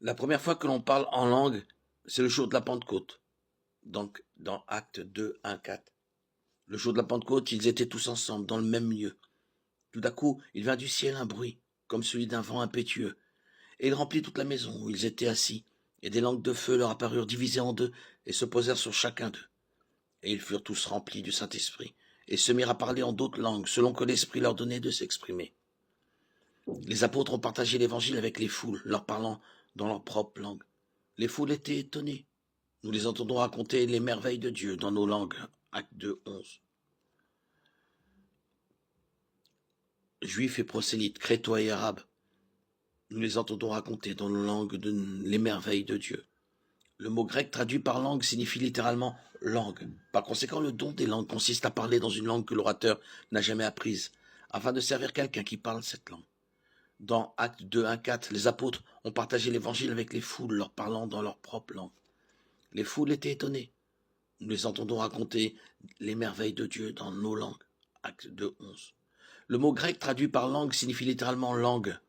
La première fois que l'on parle en langue, c'est le jour de la Pentecôte. Donc, dans Actes 2, 1, 4. Le jour de la Pentecôte, ils étaient tous ensemble, dans le même lieu. Tout à coup, il vint du ciel un bruit, comme celui d'un vent impétueux, et il remplit toute la maison où ils étaient assis, et des langues de feu leur apparurent divisées en deux, et se posèrent sur chacun d'eux. Et ils furent tous remplis du Saint-Esprit, et se mirent à parler en d'autres langues, selon que l'Esprit leur donnait de s'exprimer. Les apôtres ont partagé l'Évangile avec les foules, leur parlant dans leur propre langue. Les foules étaient étonnées. Nous les entendons raconter les merveilles de Dieu dans nos langues. Acte 2, 11. Juifs et prosélytes, crétois et arabes, nous les entendons raconter dans nos langues les merveilles de Dieu. Le mot grec traduit par langue signifie littéralement langue. Par conséquent, le don des langues consiste à parler dans une langue que l'orateur n'a jamais apprise, afin de servir quelqu'un qui parle cette langue. Dans Acte 2, 1, 4, les apôtres ont partagé l'évangile avec les foules, leur parlant dans leur propre langue. Les foules étaient étonnées. Nous les entendons raconter les merveilles de Dieu dans nos langues. Acte 2, 11. Le mot grec traduit par langue signifie littéralement langue.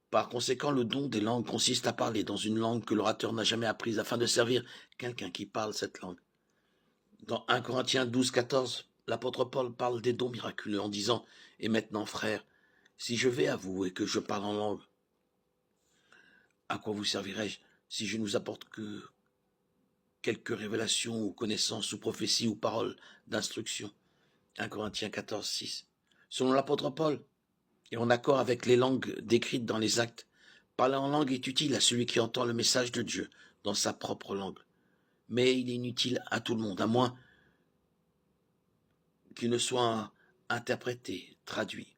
Par conséquent, le don des langues consiste à parler dans une langue que l'orateur n'a jamais apprise afin de servir quelqu'un qui parle cette langue. Dans 1 Corinthiens 12, 14, l'apôtre Paul parle des dons miraculeux en disant « Et maintenant, frères, si je vais à vous et que je parle en langue, à quoi vous servirai-je si je ne vous apporte que quelques révélations ou connaissances ou prophéties ou paroles d'instruction ?» 1 Corinthiens 14, 6. Selon l'apôtre Paul, et en accord avec les langues décrites dans les actes, parler en langue est utile à celui qui entend le message de Dieu dans sa propre langue. Mais il est inutile à tout le monde, à moins qu'il ne soit interprété, traduit